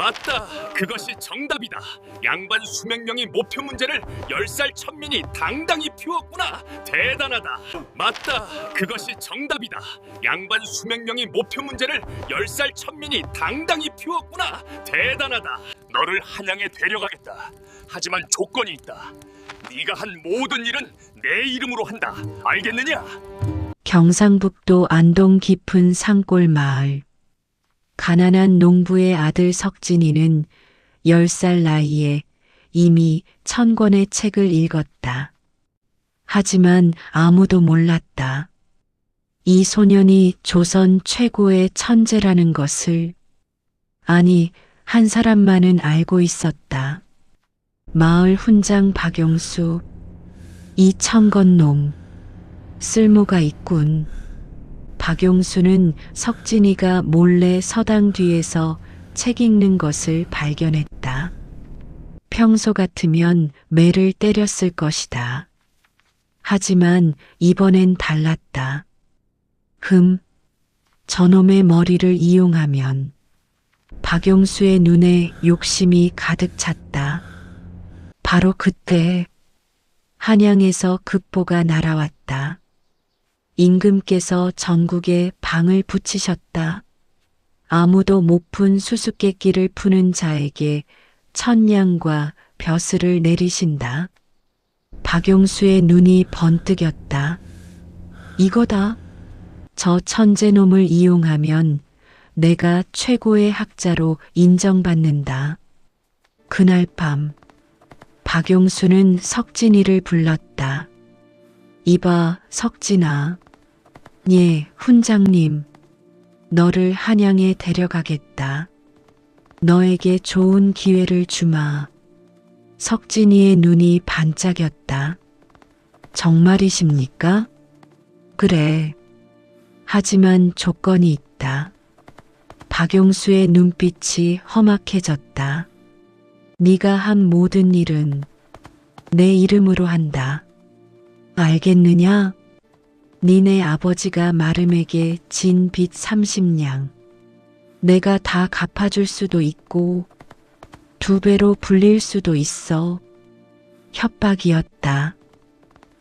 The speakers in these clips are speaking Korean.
맞다. 그것이 정답이다. 양반 수백 명의 목표 문제를 10살 천민이 당당히 피웠구나. 대단하다. 맞다. 그것이 정답이다. 양반 수백 명의 목표 문제를 10살 천민이 당당히 피웠구나. 대단하다. 너를 한양에 데려가겠다. 하지만 조건이 있다. 네가 한 모든 일은 내 이름으로 한다. 알겠느냐? 경상북도 안동 깊은 산골 마을. 가난한 농부의 아들 석진이는 10살 나이에 이미 1000권의 책을 읽었다. 하지만 아무도 몰랐다. 이 소년이 조선 최고의 천재라는 것을. 아니, 한 사람만은 알고 있었다. 마을 훈장 박용수. 이 1000권 놈. 쓸모가 있군. 박용수는 석진이가 몰래 서당 뒤에서 책 읽는 것을 발견했다. 평소 같으면 매를 때렸을 것이다. 하지만 이번엔 달랐다. 저놈의 머리를 이용하면. 박용수의 눈에 욕심이 가득 찼다. 바로 그때 한양에서 급보가 날아왔다. 임금께서 전국에 방을 붙이셨다. 아무도 못 푼 수수께끼를 푸는 자에게 천냥과 벼슬을 내리신다. 박용수의 눈이 번뜩였다. 이거다. 저 천재놈을 이용하면 내가 최고의 학자로 인정받는다. 그날 밤 박용수는 석진이를 불렀다. 이봐, 석진아. 예, 훈장님. 너를 한양에 데려가겠다. 너에게 좋은 기회를 주마. 석진이의 눈이 반짝였다. 정말이십니까? 그래. 하지만 조건이 있다. 박용수의 눈빛이 험악해졌다. 네가 한 모든 일은 내 이름으로 한다. 알겠느냐? 니네 아버지가 마름에게 진 빚 30냥. 내가 다 갚아줄 수도 있고 2배로 불릴 수도 있어. 협박이었다.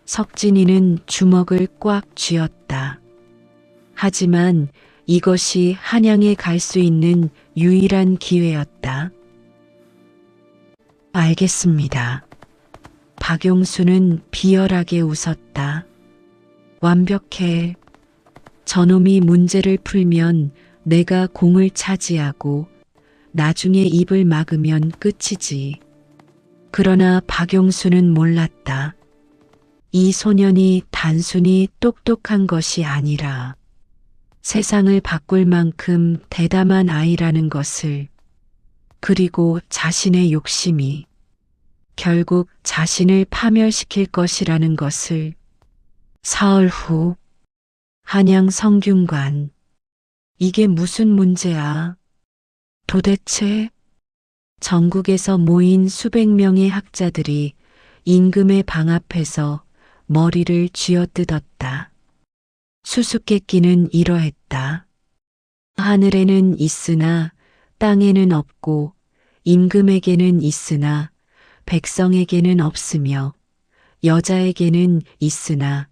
석진이는 주먹을 꽉 쥐었다. 하지만 이것이 한양에 갈 수 있는 유일한 기회였다. 알겠습니다. 박용수는 비열하게 웃었다. 완벽해. 저놈이 문제를 풀면 내가 공을 차지하고 나중에 입을 막으면 끝이지. 그러나 박용수는 몰랐다. 이 소년이 단순히 똑똑한 것이 아니라 세상을 바꿀 만큼 대담한 아이라는 것을. 그리고 자신의 욕심이 결국 자신을 파멸시킬 것이라는 것을. 사흘 후 한양 성균관. 이게 무슨 문제야? 도대체? 전국에서 모인 수백 명의 학자들이 임금의 방 앞에서 머리를 쥐어뜯었다. 수수께끼는 이러했다. 하늘에는 있으나 땅에는 없고 임금에게는 있으나 백성에게는 없으며 여자에게는 있으나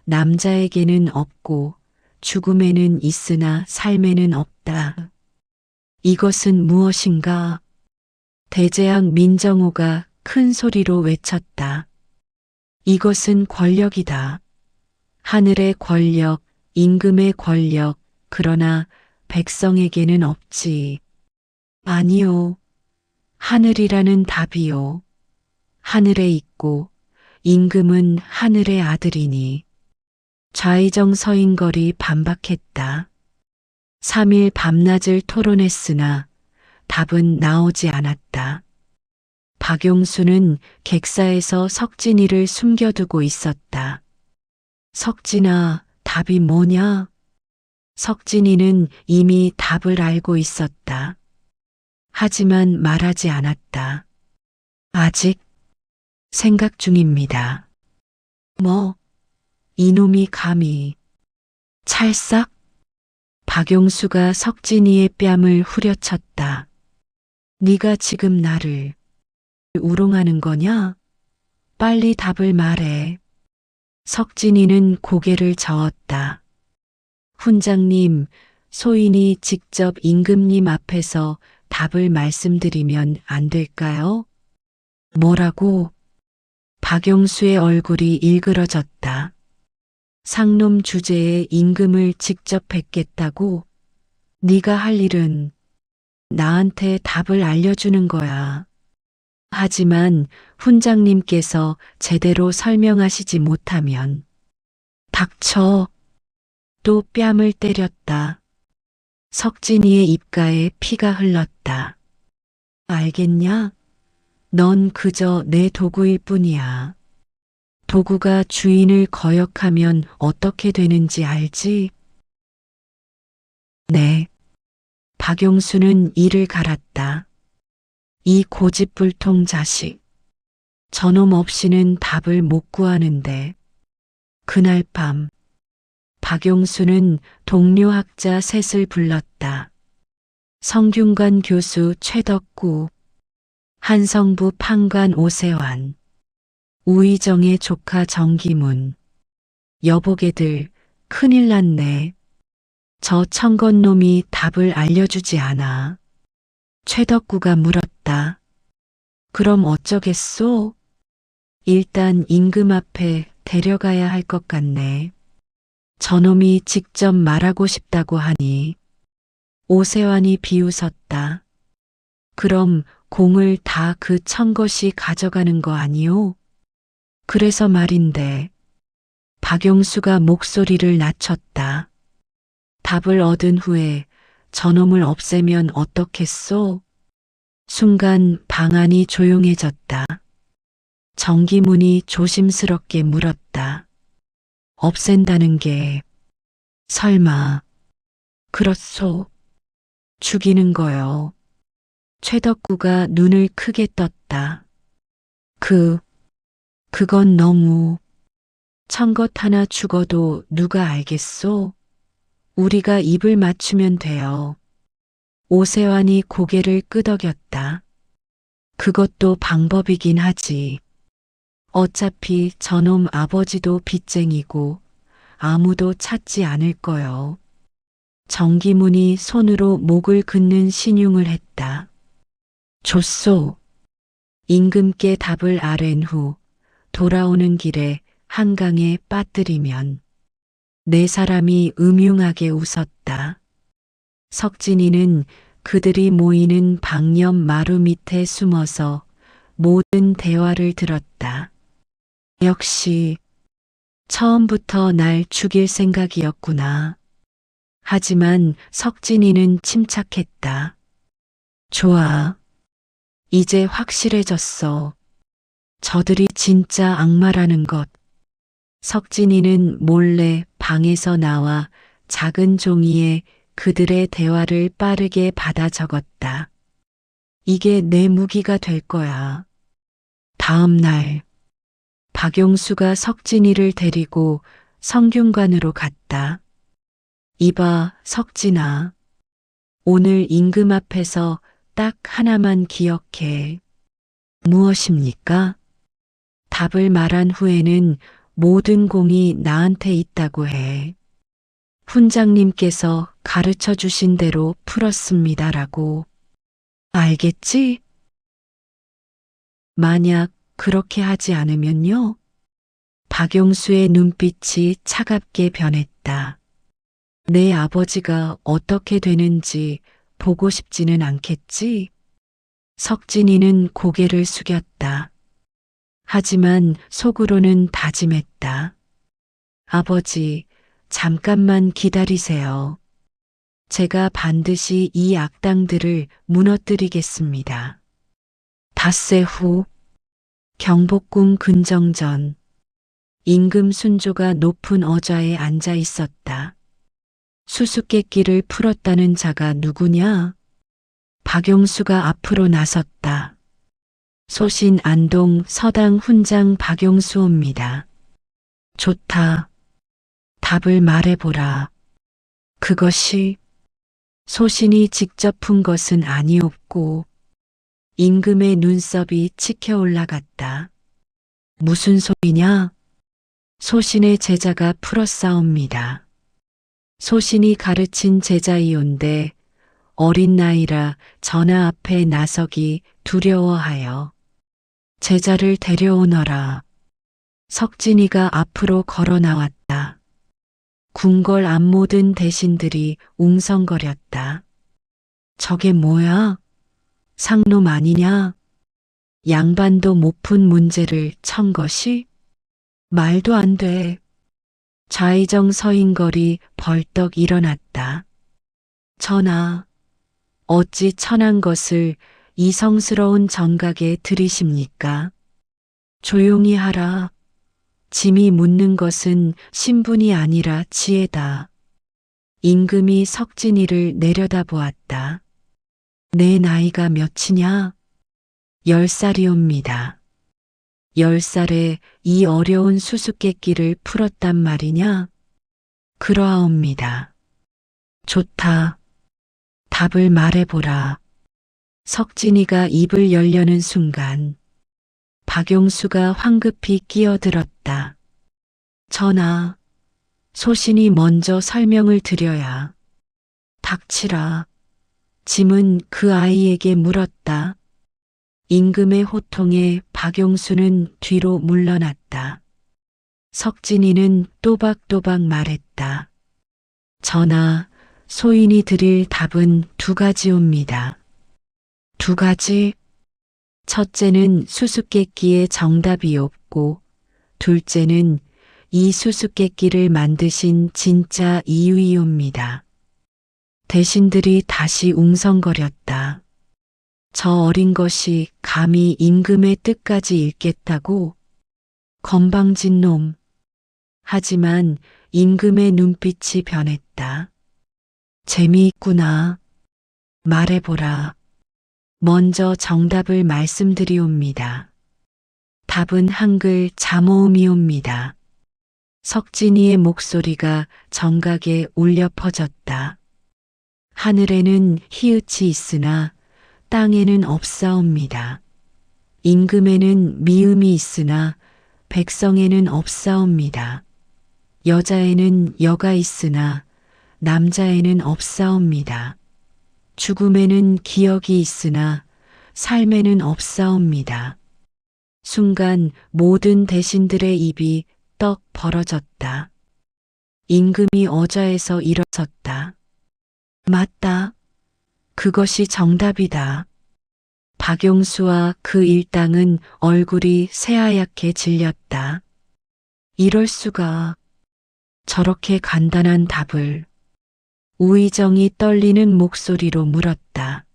남자에게는 없고 죽음에는 있으나 삶에는 없다. 이것은 무엇인가? 대제학 민정호가 큰 소리로 외쳤다. 이것은 권력이다. 하늘의 권력, 임금의 권력, 그러나 백성에게는 없지. 아니요. 하늘이라는 답이요. 하늘에 있고 임금은 하늘의 아들이니. 좌의정 서인걸이 반박했다. 3일 밤낮을 토론했으나 답은 나오지 않았다. 박용수는 객사에서 석진이를 숨겨두고 있었다. 석진아, 답이 뭐냐? 석진이는 이미 답을 알고 있었다. 하지만 말하지 않았다. 아직 생각 중입니다. 뭐? 이놈이 감히. 찰싹? 박용수가 석진이의 뺨을 후려쳤다. 네가 지금 나를 우롱하는 거냐? 빨리 답을 말해. 석진이는 고개를 저었다. 훈장님, 소인이 직접 임금님 앞에서 답을 말씀드리면 안 될까요? 뭐라고? 박용수의 얼굴이 일그러졌다. 상놈 주제에 임금을 직접 뵙겠다고? 네가 할 일은 나한테 답을 알려주는 거야. 하지만 훈장님께서 제대로 설명하시지 못하면 닥쳐. 또 뺨을 때렸다. 석진이의 입가에 피가 흘렀다. 알겠냐? 넌 그저 내 도구일 뿐이야. 도구가 주인을 거역하면 어떻게 되는지 알지? 네. 박용수는 이를 갈았다. 이 고집불통 자식. 저놈 없이는 답을 못 구하는데. 그날 밤 박용수는 동료 학자 셋을 불렀다. 성균관 교수 최덕구, 한성부 판관 오세환, 우의정의 조카 정기문. 여보게들, 큰일 났네. 저 청건놈이 답을 알려주지 않아. 최덕구가 물었다. 그럼 어쩌겠소? 일단 임금 앞에 데려가야 할 것 같네. 저놈이 직접 말하고 싶다고 하니. 오세환이 비웃었다. 그럼 공을 다 그 청것이 가져가는 거 아니오? 그래서 말인데. 박용수가 목소리를 낮췄다. 답을 얻은 후에 저놈을 없애면 어떻겠소? 순간 방안이 조용해졌다. 정기문이 조심스럽게 물었다. 없앤다는 게 설마 그렇소? 죽이는 거요. 최덕구가 눈을 크게 떴다. 그건 너무. 청것 하나 죽어도 누가 알겠소? 우리가 입을 맞추면 돼요. 오세환이 고개를 끄덕였다. 그것도 방법이긴 하지. 어차피 저놈 아버지도 빚쟁이고 아무도 찾지 않을 거요. 정기문이 손으로 목을 긋는 신용을 했다. 좋소. 임금께 답을 아랜 후 돌아오는 길에 한강에 빠뜨리면. 네 사람이 음흉하게 웃었다. 석진이는 그들이 모이는 방염 마루 밑에 숨어서 모든 대화를 들었다. 역시 처음부터 날 죽일 생각이었구나. 하지만 석진이는 침착했다. 좋아. 이제 확실해졌어. 저들이 진짜 악마라는 것. 석진이는 몰래 방에서 나와 작은 종이에 그들의 대화를 빠르게 받아 적었다. 이게 내 무기가 될 거야. 다음 날 박용수가 석진이를 데리고 성균관으로 갔다. 이봐, 석진아. 오늘 임금 앞에서 딱 하나만 기억해. 무엇입니까? 답을 말한 후에는 모든 공이 나한테 있다고 해. 훈장님께서 가르쳐 주신 대로 풀었습니다라고. 알겠지? 만약 그렇게 하지 않으면요? 박용수의 눈빛이 차갑게 변했다. 내 아버지가 어떻게 되는지 보고 싶지는 않겠지? 석진이는 고개를 숙였다. 하지만 속으로는 다짐했다. 아버지, 잠깐만 기다리세요. 제가 반드시 이 악당들을 무너뜨리겠습니다. 닷새 후 경복궁 근정전 임금 순조가 높은 어좌에 앉아 있었다. 수수께끼를 풀었다는 자가 누구냐? 박용수가 앞으로 나섰다. 소신 안동 서당 훈장 박용수입니다. 좋다. 답을 말해보라. 그것이 소신이 직접 푼 것은 아니었고 임금의 눈썹이 치켜 올라갔다. 무슨 소리냐? 소신의 제자가 풀어싸웁니다. 소신이 가르친 제자이온데 어린 나이라 전하 앞에 나서기 두려워하여 제자를 데려오너라. 석진이가 앞으로 걸어 나왔다. 궁궐 앞모든 대신들이 웅성거렸다. 저게 뭐야? 상놈 아니냐? 양반도 못 푼 문제를 천 것이? 말도 안 돼. 좌의정 서인걸이 벌떡 일어났다. 전하, 어찌 천한 것을 이성스러운 정각에 들이십니까? 조용히 하라. 짐이 묻는 것은 신분이 아니라 지혜다. 임금이 석진이를 내려다보았다. 내 나이가 몇이냐? 10살이옵니다. 10살에 이 어려운 수수께끼를 풀었단 말이냐? 그러하옵니다. 좋다. 답을 말해보라. 석진이가 입을 열려는 순간 박용수가 황급히 끼어들었다. 전하, 소신이 먼저 설명을 드려야. 닥치라. 짐은 그 아이에게 물었다. 임금의 호통에 박용수는 뒤로 물러났다. 석진이는 또박또박 말했다. 전하, 소인이 드릴 답은 2가지옵니다. 2가지? 첫째는 수수께끼의 정답이 없고, 둘째는 이 수수께끼를 만드신 진짜 이유이옵니다. 대신들이 다시 웅성거렸다. 저 어린 것이 감히 임금의 뜻까지 읽겠다고? 건방진 놈. 하지만 임금의 눈빛이 변했다. 재미있구나. 말해보라. 먼저 정답을 말씀드리옵니다. 답은 한글 잠오음이옵니다. 석진이의 목소리가 정각에 울려 퍼졌다. 하늘에는 히읗이 있으나 땅에는 없사옵니다. 임금에는 미음이 있으나 백성에는 없사옵니다. 여자에는 여가 있으나 남자에는 없사옵니다. 죽음에는 기억이 있으나 삶에는 없사옵니다. 순간 모든 대신들의 입이 떡 벌어졌다. 임금이 어좌에서 일어섰다. 맞다. 그것이 정답이다. 박용수와 그 일당은 얼굴이 새하얗게 질렸다. 이럴 수가. 저렇게 간단한 답을. 우의정이 떨리는 목소리로 물었다.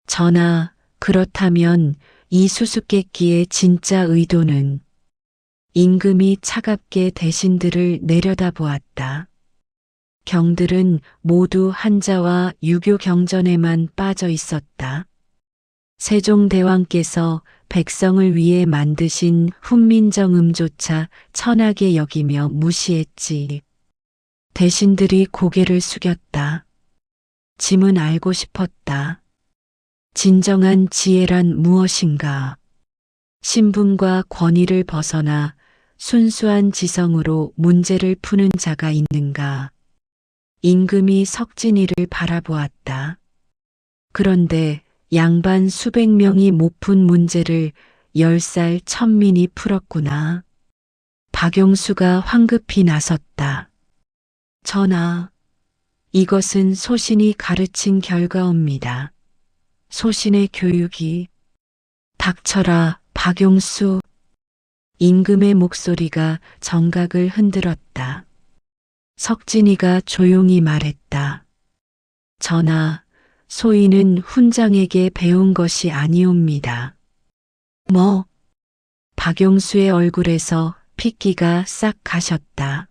전하, 그렇다면 이 수수께끼의 진짜 의도는? 임금이 차갑게 대신들을 내려다보았다. 경들은 모두 한자와 유교 경전에만 빠져 있었다. 세종대왕께서 백성을 위해 만드신 훈민정음조차 천하게 여기며 무시했지. 대신들이 고개를 숙였다. 짐은 알고 싶었다. 진정한 지혜란 무엇인가? 신분과 권위를 벗어나 순수한 지성으로 문제를 푸는 자가 있는가? 임금이 석진이를 바라보았다. 그런데 양반 수백 명이 못 푼 문제를 10살 천민이 풀었구나. 박용수가 황급히 나섰다. 전하, 이것은 소신이 가르친 결과옵니다. 소신의 교육이. 닥쳐라, 박용수. 임금의 목소리가 정각을 흔들었다. 석진이가 조용히 말했다. 전하, 소인은 훈장에게 배운 것이 아니옵니다. 뭐? 박용수의 얼굴에서 핏기가 싹 가셨다.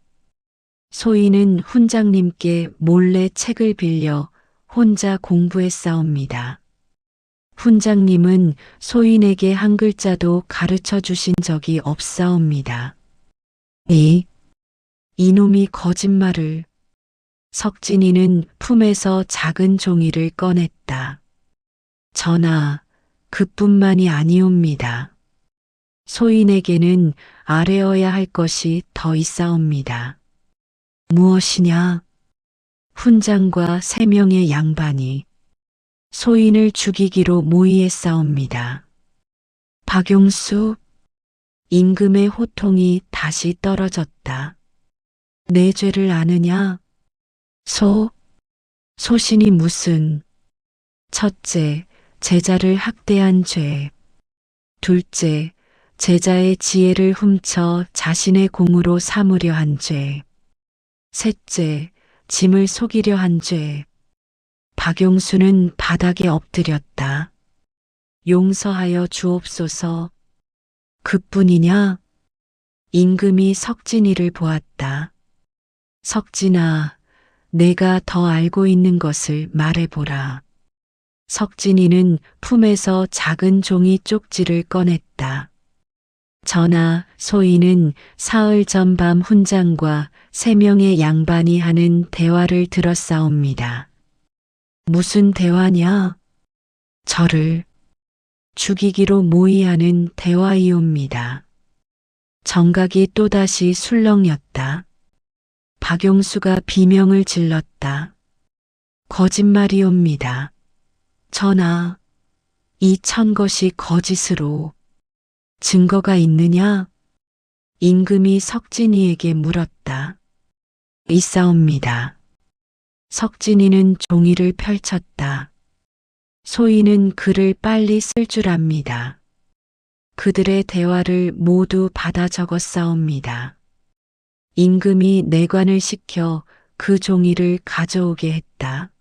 소인은 훈장님께 몰래 책을 빌려 혼자 공부했사옵니다. 훈장님은 소인에게 한 글자도 가르쳐 주신 적이 없사옵니다. 이놈이 거짓말을. 석진이는 품에서 작은 종이를 꺼냈다. 전하, 그뿐만이 아니옵니다. 소인에게는 아뢰어야 할 것이 더 있사옵니다. 무엇이냐? 훈장과 3명의 양반이 소인을 죽이기로 모의했사옵니다. 박용수, 임금의 호통이 다시 떨어졌다. 내 죄를 아느냐? 소신이 무슨? 첫째, 제자를 학대한 죄. 둘째, 제자의 지혜를 훔쳐 자신의 공으로 삼으려 한 죄. 셋째, 짐을 속이려 한 죄. 박용수는 바닥에 엎드렸다. 용서하여 주옵소서. 그뿐이냐? 임금이 석진이를 보았다. 석진아, 내가 더 알고 있는 것을 말해보라. 석진이는 품에서 작은 종이 쪽지를 꺼냈다. 전하, 소인은 사흘 전 밤 훈장과 3명의 양반이 하는 대화를 들었사옵니다. 무슨 대화냐? 저를 죽이기로 모의하는 대화이옵니다. 정각이 또다시 술렁였다. 박용수가 비명을 질렀다. 거짓말이옵니다. 전하, 이 천것이 거짓으로 증거가 있느냐? 임금이 석진이에게 물었다. 있사옵니다. 석진이는 종이를 펼쳤다. 소인은 글을 빨리 쓸 줄 압니다. 그들의 대화를 모두 받아 적었사옵니다. 임금이 내관을 시켜 그 종이를 가져오게 했다.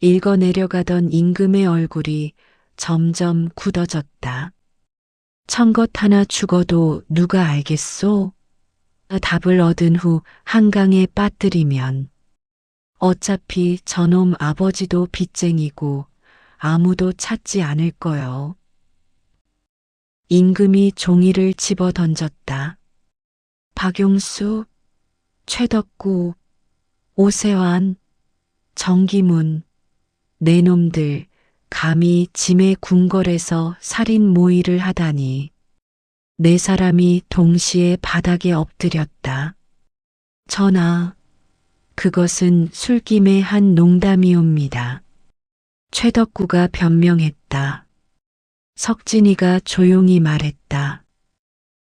읽어 내려가던 임금의 얼굴이 점점 굳어졌다. 천것 하나 죽어도 누가 알겠소? 답을 얻은 후 한강에 빠뜨리면 어차피 저놈 아버지도 빚쟁이고 아무도 찾지 않을 거요. 임금이 종이를 집어 던졌다. 박용수, 최덕구, 오세환, 정기문, 네 놈들 감히 짐의 궁궐에서 살인 모의를 하다니. 4사람이 동시에 바닥에 엎드렸다. 전하, 그것은 술김의 한 농담이옵니다. 최덕구가 변명했다. 석진이가 조용히 말했다.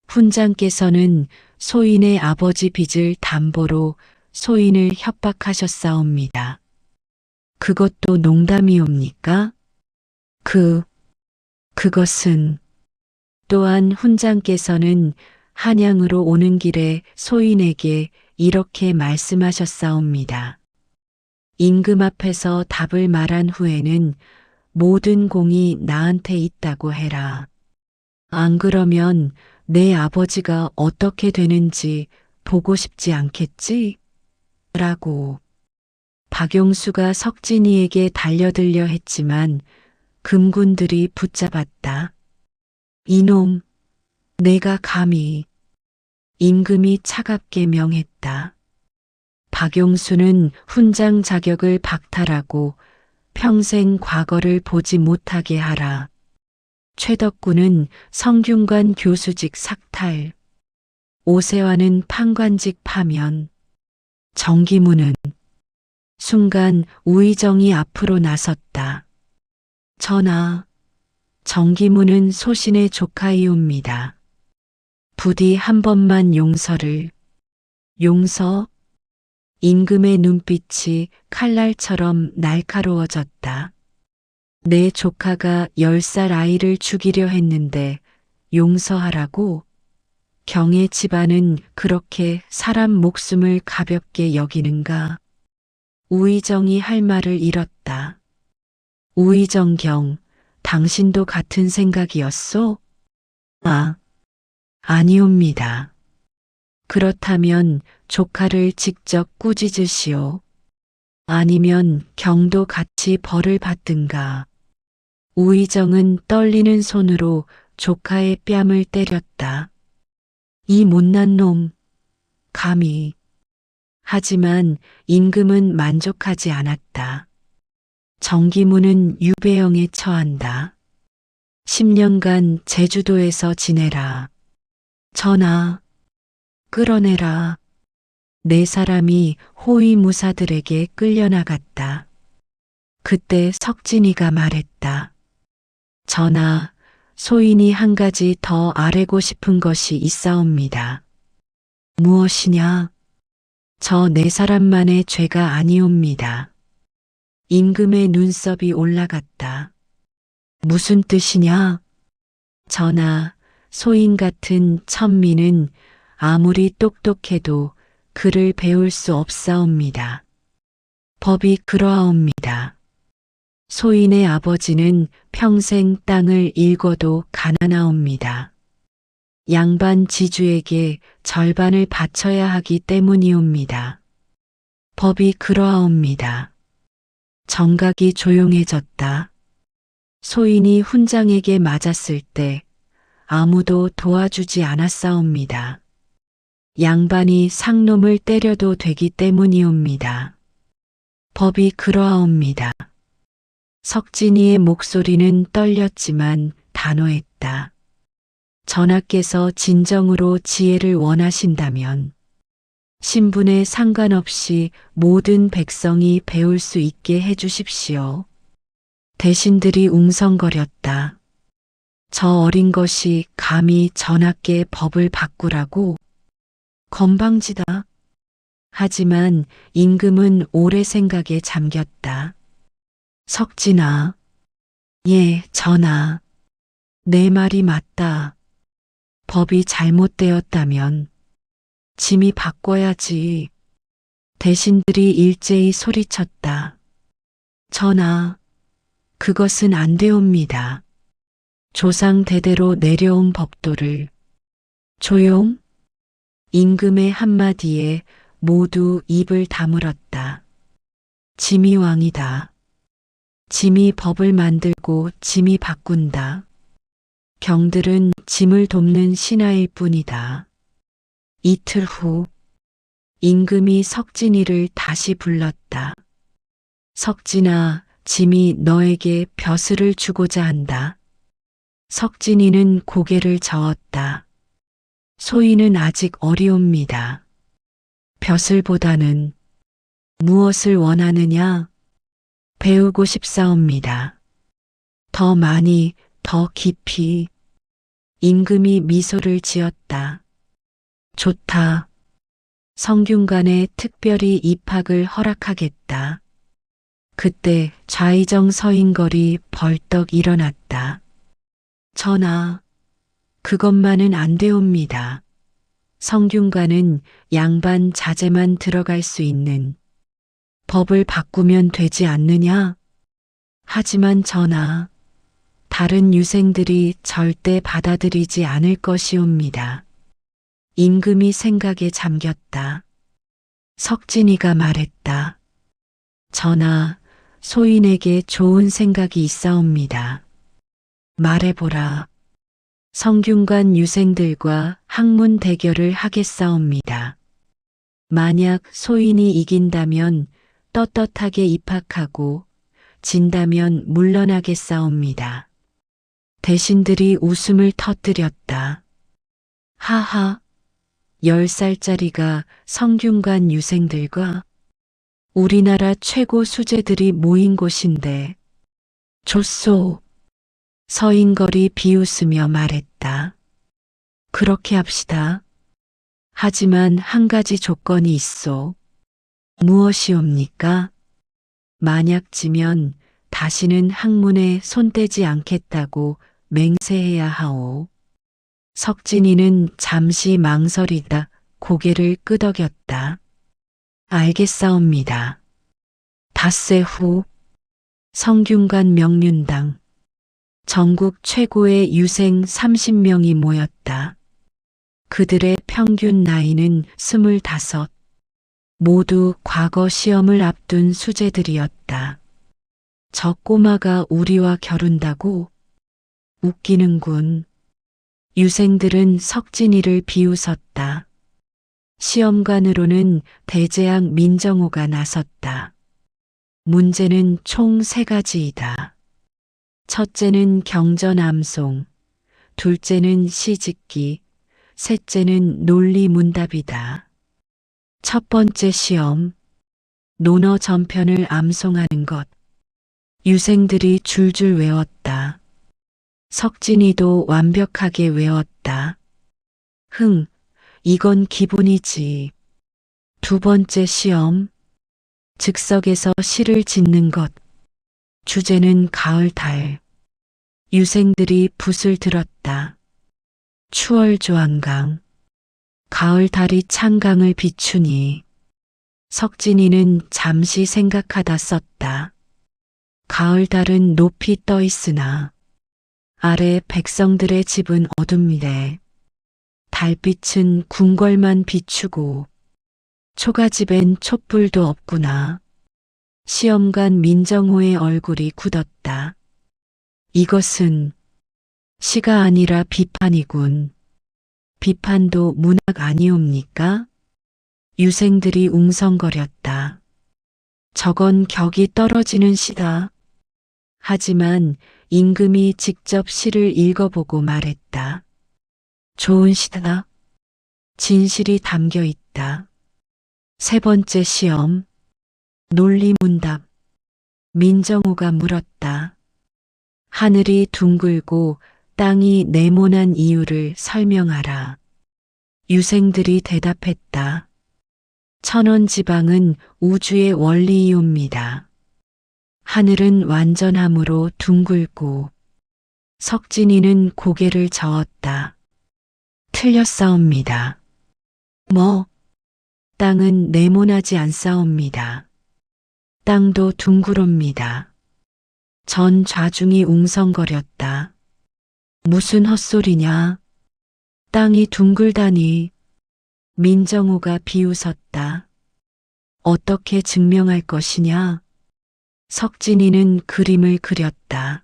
훈장께서는 소인의 아버지 빚을 담보로 소인을 협박하셨사옵니다. 그것도 농담이옵니까? 그것은 또한 훈장께서는 한양으로 오는 길에 소인에게 이렇게 말씀하셨사옵니다. 임금 앞에서 답을 말한 후에는 모든 공이 나한테 있다고 해라. 안 그러면 내 아버지가 어떻게 되는지 보고 싶지 않겠지? 라고. 박용수가 석진이에게 달려들려 했지만 금군들이 붙잡았다. 이놈, 내가 감히. 임금이 차갑게 명했다. 박용수는 훈장 자격을 박탈하고 평생 과거를 보지 못하게 하라. 최덕구는 성균관 교수직 삭탈. 오세환은 판관직 파면. 정기문은 순간 우의정이 앞으로 나섰다. 전하, 정기문은 소신의 조카이옵니다. 부디 한 번만 용서를. 용서? 임금의 눈빛이 칼날처럼 날카로워졌다. 내 조카가 10살 아이를 죽이려 했는데 용서하라고? 경의 집안은 그렇게 사람 목숨을 가볍게 여기는가? 우의정이 할 말을 잃었다. 우의정경, 당신도 같은 생각이었소? 아니옵니다. 그렇다면 조카를 직접 꾸짖으시오. 아니면 경도 같이 벌을 받든가. 우의정은 떨리는 손으로 조카의 뺨을 때렸다. 이 못난 놈, 감히. 하지만 임금은 만족하지 않았다. 정기문은 유배형에 처한다. 10년간 제주도에서 지내라. 전하, 끌어내라. 네 사람이 호위무사들에게 끌려나갔다. 그때 석진이가 말했다. 전하, 소인이 한 가지 더 아뢰고 싶은 것이 있사옵니다. 무엇이냐? 저 네 사람만의 죄가 아니옵니다. 임금의 눈썹이 올라갔다. 무슨 뜻이냐? 전하, 소인 같은 천민은 아무리 똑똑해도 글을 배울 수 없사옵니다. 법이 그러하옵니다. 소인의 아버지는 평생 땅을 일궈도 가난하옵니다. 양반 지주에게 절반을 바쳐야 하기 때문이옵니다. 법이 그러하옵니다. 정각이 조용해졌다. 소인이 훈장에게 맞았을 때 아무도 도와주지 않았사옵니다. 양반이 상놈을 때려도 되기 때문이옵니다. 법이 그러하옵니다. 석진이의 목소리는 떨렸지만 단호했다. 전하께서 진정으로 지혜를 원하신다면 신분에 상관없이 모든 백성이 배울 수 있게 해주십시오. 대신들이 웅성거렸다. 저 어린 것이 감히 전하께 법을 바꾸라고? 건방지다. 하지만 임금은 오래 생각에 잠겼다. 석진아. 예, 전하. 내 말이 맞다. 법이 잘못되었다면 짐이 바꿔야지. 대신들이 일제히 소리쳤다. 전하, 그것은 안 되옵니다. 조상 대대로 내려온 법도를. 조용? 임금의 한마디에 모두 입을 다물었다. 짐이 왕이다. 짐이 법을 만들고 짐이 바꾼다. 경들은 짐을 돕는 신하일 뿐이다. 이틀 후 임금이 석진이를 다시 불렀다. 석진아, 짐이 너에게 벼슬을 주고자 한다. 석진이는 고개를 저었다. 소인은 아직 어리옵니다. 벼슬보다는 무엇을 원하느냐? 배우고 싶사옵니다. 더 많이, 더 깊이. 임금이 미소를 지었다. 좋다. 성균관에 특별히 입학을 허락하겠다. 그때 좌의정 서인걸이 벌떡 일어났다. 전하, 그것만은 안 되옵니다. 성균관은 양반 자제만 들어갈 수 있는 법을 바꾸면 되지 않느냐? 하지만 전하, 다른 유생들이 절대 받아들이지 않을 것이옵니다. 임금이 생각에 잠겼다. 석진이가 말했다. 전하, 소인에게 좋은 생각이 있사옵니다. 말해보라. 성균관 유생들과 학문 대결을 하겠사옵니다. 만약 소인이 이긴다면 떳떳하게 입학하고 진다면 물러나겠사옵니다. 대신들이 웃음을 터뜨렸다. 하하, 10살짜리가 성균관 유생들과 우리나라 최고 수재들이 모인 곳인데. 좋소. 서인걸이 비웃으며 말했다. 그렇게 합시다. 하지만 한 가지 조건이 있소. 무엇이옵니까? 만약 지면 다시는 학문에 손대지 않겠다고 맹세해야 하오. 석진이는 잠시 망설이다 고개를 끄덕였다. 알겠사옵니다. 닷새 후 성균관 명륜당 전국 최고의 유생 30명이 모였다. 그들의 평균 나이는 25. 모두 과거 시험을 앞둔 수재들이었다. 저 꼬마가 우리와 겨룬다고? 웃기는군. 유생들은 석진이를 비웃었다. 시험관으로는 대재앙 민정호가 나섰다. 문제는 총 3가지이다. 첫째는 경전암송, 둘째는 시짓기, 셋째는 논리문답이다. 첫 번째 시험, 논어 전편을 암송하는 것. 유생들이 줄줄 외웠다. 석진이도 완벽하게 외웠다. 흥, 이건 기본이지. 두 번째 시험, 즉석에서 시를 짓는 것. 주제는 가을달. 유생들이 붓을 들었다. 추월조한강. 가을달이 창강을 비추니. 석진이는 잠시 생각하다 썼다. 가을달은 높이 떠 있으나 아래 백성들의 집은 어둡네. 달빛은 궁궐만 비추고 초가집엔 촛불도 없구나. 시험관 민정호의 얼굴이 굳었다. 이것은 시가 아니라 비판이군. 비판도 문학 아니옵니까? 유생들이 웅성거렸다. 저건 격이 떨어지는 시다. 하지만 임금이 직접 시를 읽어보고 말했다. 좋은 시다. 진실이 담겨 있다. 세 번째 시험, 논리문답. 민정호가 물었다. 하늘이 둥글고 땅이 네모난 이유를 설명하라. 유생들이 대답했다. 천원지방은 우주의 원리이옵니다. 하늘은 완전함으로 둥글고. 석진이는 고개를 저었다. 틀렸사옵니다. 뭐? 땅은 네모나지 않사옵니다. 땅도 둥그럽니다. 전 좌중이 웅성거렸다. 무슨 헛소리냐? 땅이 둥글다니. 민정호가 비웃었다. 어떻게 증명할 것이냐? 석진이는 그림을 그렸다.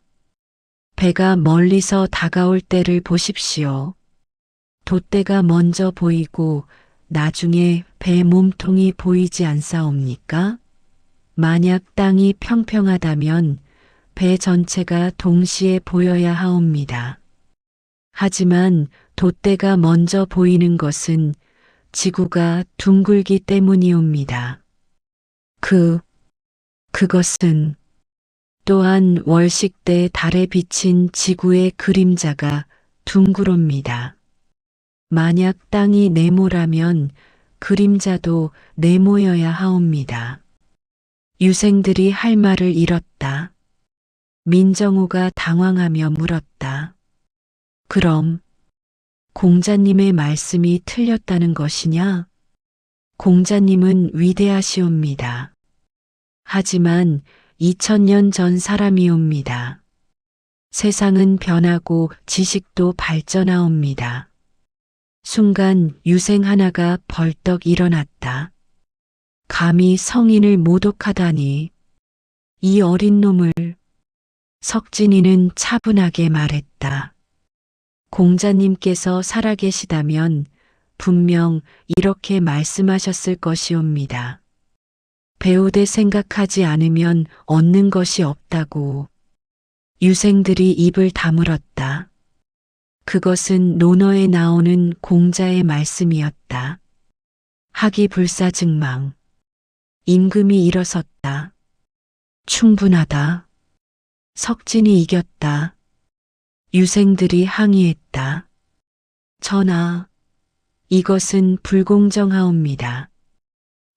배가 멀리서 다가올 때를 보십시오. 돛대가 먼저 보이고 나중에 배 몸통이 보이지 않사옵니까? 만약 땅이 평평하다면 배 전체가 동시에 보여야 하옵니다. 하지만 돛대가 먼저 보이는 것은 지구가 둥글기 때문이옵니다. 그것은 또한 월식 때 달에 비친 지구의 그림자가 둥그럽니다. 만약 땅이 네모라면 그림자도 네모여야 하옵니다. 유생들이 할 말을 잃었다. 민정호가 당황하며 물었다. 그럼 공자님의 말씀이 틀렸다는 것이냐? 공자님은 위대하시옵니다. 하지만 2000년 전 사람이옵니다. 세상은 변하고 지식도 발전하옵니다. 순간 유생 하나가 벌떡 일어났다. 감히 성인을 모독하다니. 이 어린 놈을. 석진이는 차분하게 말했다. 공자님께서 살아계시다면 분명 이렇게 말씀하셨을 것이옵니다. 배우되 생각하지 않으면 얻는 것이 없다고. 유생들이 입을 다물었다. 그것은 논어에 나오는 공자의 말씀이었다. 학이불사증망. 임금이 일어섰다. 충분하다. 석진이 이겼다. 유생들이 항의했다. 전하, 이것은 불공정하옵니다.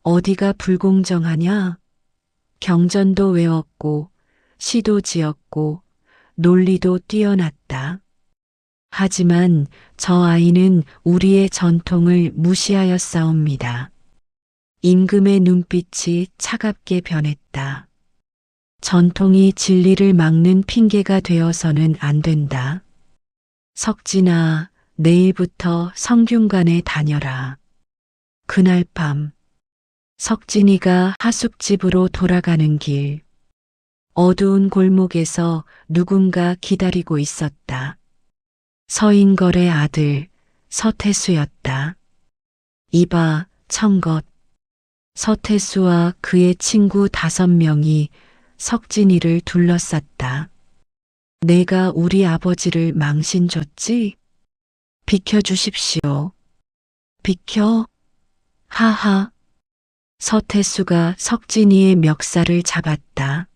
어디가 불공정하냐? 경전도 외웠고 시도 지었고 논리도 뛰어났다. 하지만 저 아이는 우리의 전통을 무시하였사옵니다. 임금의 눈빛이 차갑게 변했다. 전통이 진리를 막는 핑계가 되어서는 안 된다. 석진아, 내일부터 성균관에 다녀라. 그날 밤 석진이가 하숙집으로 돌아가는 길, 어두운 골목에서 누군가 기다리고 있었다. 서인걸의 아들 서태수였다. 이봐, 청것. 서태수와 그의 친구 5명이 석진이를 둘러쌌다. 내가 우리 아버지를 망신 줬지? 비켜주십시오. 비켜? 하하. 서태수가 석진이의 멱살을 잡았다.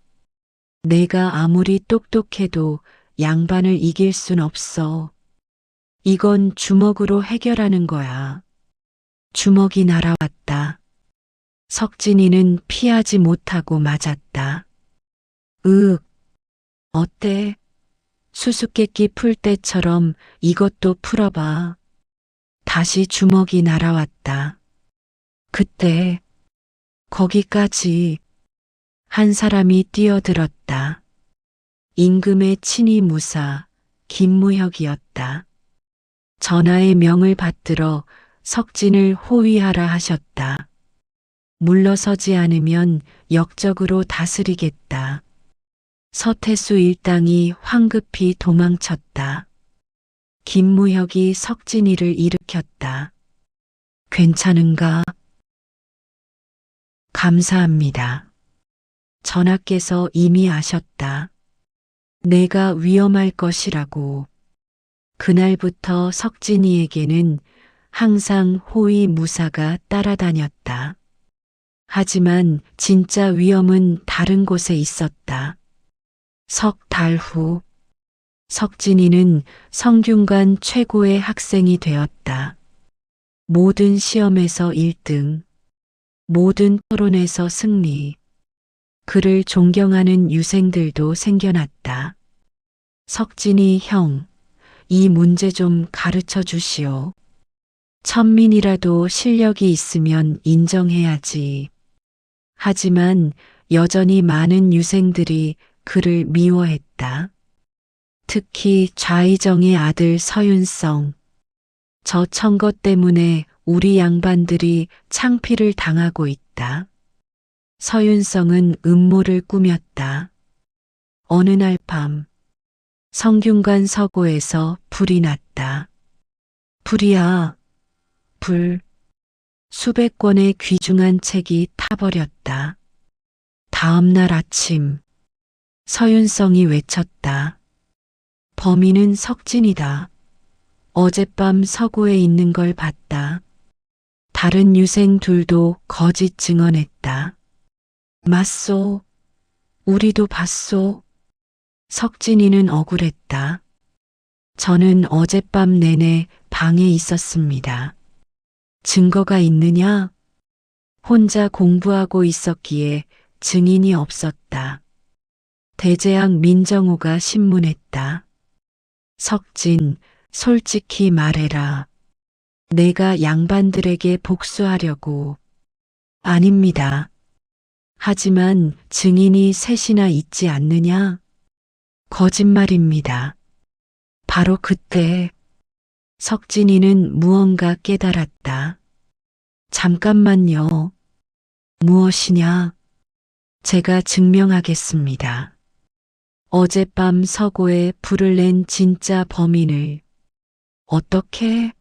내가 아무리 똑똑해도 양반을 이길 순 없어. 이건 주먹으로 해결하는 거야. 주먹이 날아왔다. 석진이는 피하지 못하고 맞았다. 어때? 수수께끼 풀 때처럼 이것도 풀어봐. 다시 주먹이 날아왔다. 그때 거기까지 한 사람이 뛰어들었다. 임금의 친위 무사 김무혁이었다. 전하의 명을 받들어 석진을 호위하라 하셨다. 물러서지 않으면 역적으로 다스리겠다. 서태수 일당이 황급히 도망쳤다. 김무혁이 석진이를 일으켰다. 괜찮은가? 감사합니다. 전하께서 이미 아셨다. 내가 위험할 것이라고. 그날부터 석진이에게는 항상 호위 무사가 따라다녔다. 하지만 진짜 위험은 다른 곳에 있었다. 석 달 후, 석진이는 성균관 최고의 학생이 되었다. 모든 시험에서 1등, 모든 토론에서 승리. 그를 존경하는 유생들도 생겨났다. 석진이 형, 이 문제 좀 가르쳐 주시오. 천민이라도 실력이 있으면 인정해야지. 하지만 여전히 많은 유생들이 그를 미워했다. 특히 좌의정의 아들 서윤성. 저 천거 때문에 우리 양반들이 창피를 당하고 있다. 서윤성은 음모를 꾸몄다. 어느 날 밤 성균관 서고에서 불이 났다. 불이야, 불. 수백 권의 귀중한 책이 타버렸다. 다음 날 아침 서윤성이 외쳤다. 범인은 석진이다. 어젯밤 서고에 있는 걸 봤다. 다른 유생 둘도 거짓 증언했다. 맞소. 우리도 봤소. 석진이는 억울했다. 저는 어젯밤 내내 방에 있었습니다. 증거가 있느냐? 혼자 공부하고 있었기에 증인이 없었다. 대재앙 민정호가 신문했다. 석진, 솔직히 말해라. 내가 양반들에게 복수하려고. 아닙니다. 하지만 증인이 셋이나 있지 않느냐? 거짓말입니다. 바로 그때 석진이는 무언가 깨달았다. 잠깐만요. 무엇이냐? 제가 증명하겠습니다. 어젯밤 서고에 불을 낸 진짜 범인을. 어떻게?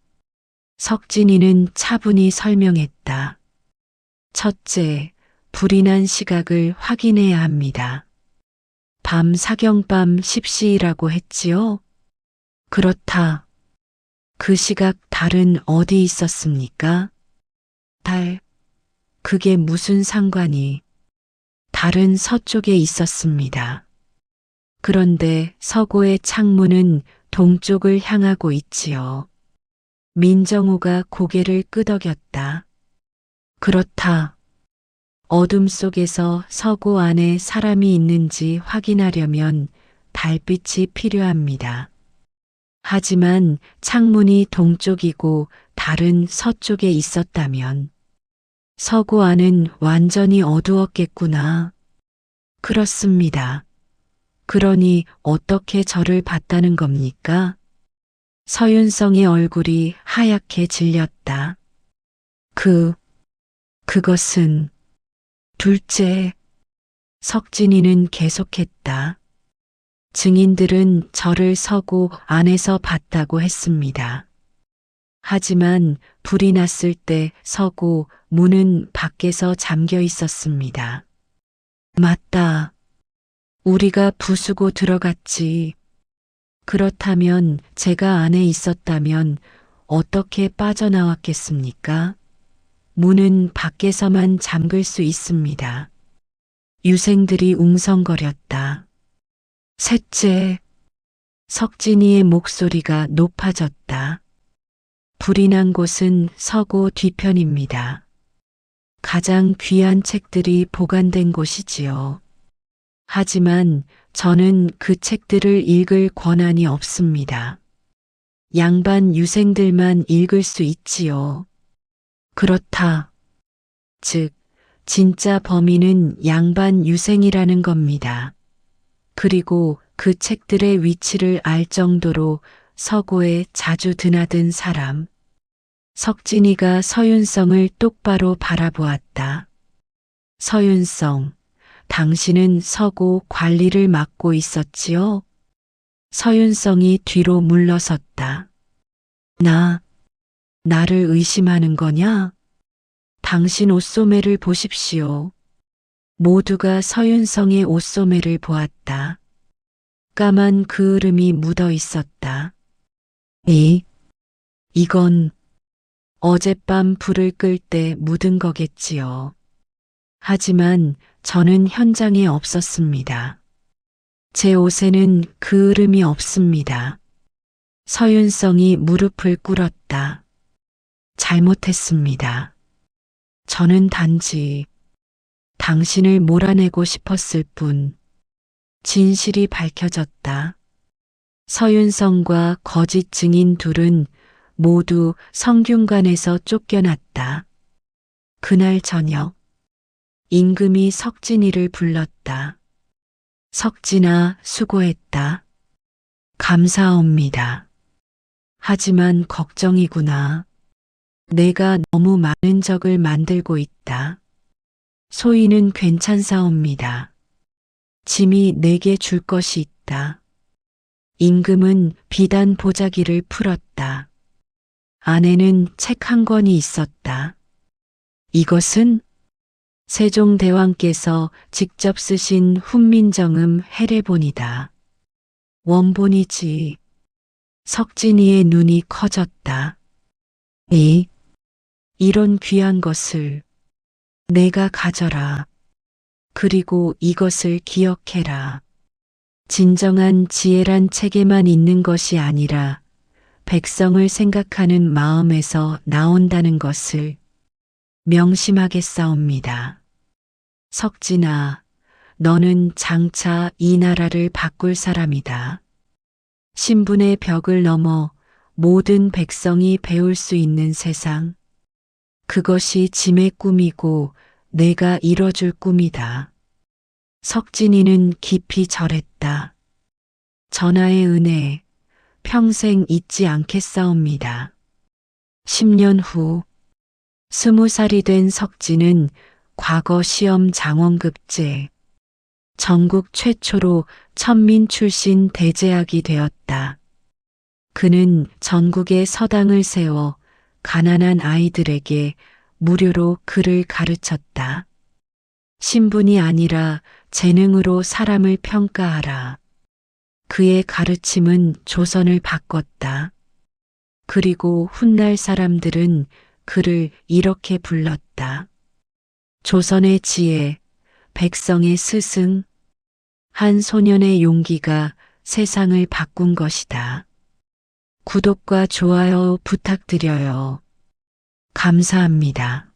석진이는 차분히 설명했다. 첫째, 불이 난 시각을 확인해야 합니다. 밤 사경밤 10시라고 했지요? 그렇다. 그 시각 달은 어디 있었습니까? 달. 그게 무슨 상관이. 달은 서쪽에 있었습니다. 그런데 서고의 창문은 동쪽을 향하고 있지요. 민정호가 고개를 끄덕였다. 그렇다. 어둠 속에서 서고 안에 사람이 있는지 확인하려면 달빛이 필요합니다. 하지만 창문이 동쪽이고 달은 서쪽에 있었다면 서고 안은 완전히 어두웠겠구나. 그렇습니다. 그러니 어떻게 저를 봤다는 겁니까? 서윤성의 얼굴이 하얗게 질렸다. 그것은 둘째. 석진이는 계속했다. 증인들은 저를 서고 안에서 봤다고 했습니다. 하지만 불이 났을 때 서고 문은 밖에서 잠겨 있었습니다. 맞다. 우리가 부수고 들어갔지. 그렇다면 제가 안에 있었다면 어떻게 빠져나왔겠습니까? 문은 밖에서만 잠글 수 있습니다. 유생들이 웅성거렸다. 셋째, 석진이의 목소리가 높아졌다. 불이 난 곳은 서고 뒤편입니다. 가장 귀한 책들이 보관된 곳이지요. 하지만 저는 그 책들을 읽을 권한이 없습니다. 양반 유생들만 읽을 수 있지요. 그렇다. 즉, 진짜 범인은 양반 유생이라는 겁니다. 그리고 그 책들의 위치를 알 정도로 서고에 자주 드나든 사람. 석진이가 서윤성을 똑바로 바라보았다. 서윤성, 당신은 서고 관리를 맡고 있었지요? 서윤성이 뒤로 물러섰다. 나를 의심하는 거냐? 당신 옷소매를 보십시오. 모두가 서윤성의 옷소매를 보았다. 까만 그을음이 묻어 있었다. 이건 어젯밤 불을 끌 때 묻은 거겠지요. 하지만 저는 현장에 없었습니다. 제 옷에는 그을음이 없습니다. 서윤성이 무릎을 꿇었다. 잘못했습니다. 저는 단지 당신을 몰아내고 싶었을 뿐. 진실이 밝혀졌다. 서윤성과 거짓 증인 둘은 모두 성균관에서 쫓겨났다. 그날 저녁, 임금이 석진이를 불렀다. 석진아, 수고했다. 감사합니다. 하지만 걱정이구나. 내가 너무 많은 적을 만들고 있다. 소희는 괜찮사옵니다. 짐이 내게 줄 것이 있다. 임금은 비단 보자기를 풀었다. 안에는 책 한 권이 있었다. 이것은 세종대왕께서 직접 쓰신 훈민정음 해례본이다. 원본이지. 석진이의 눈이 커졌다. 이런 귀한 것을 내가 가져라. 그리고 이것을 기억해라. 진정한 지혜란 책에만 있는 것이 아니라 백성을 생각하는 마음에서 나온다는 것을 명심하겠사옵니다. 석진아, 너는 장차 이 나라를 바꿀 사람이다. 신분의 벽을 넘어 모든 백성이 배울 수 있는 세상. 그것이 짐의 꿈이고 내가 이뤄줄 꿈이다. 석진이는 깊이 절했다. 전하의 은혜, 평생 잊지 않겠사옵니다. 10년 후, 20살이 된 석진은 과거 시험 장원급제, 전국 최초로 천민 출신 대제학이 되었다. 그는 전국에 서당을 세워 가난한 아이들에게 무료로 글을 가르쳤다. 신분이 아니라 재능으로 사람을 평가하라. 그의 가르침은 조선을 바꿨다. 그리고 훗날 사람들은 그를 이렇게 불렀다. 조선의 지혜, 백성의 스승, 한 소년의 용기가 세상을 바꾼 것이다. 구독과 좋아요 부탁드려요. 감사합니다.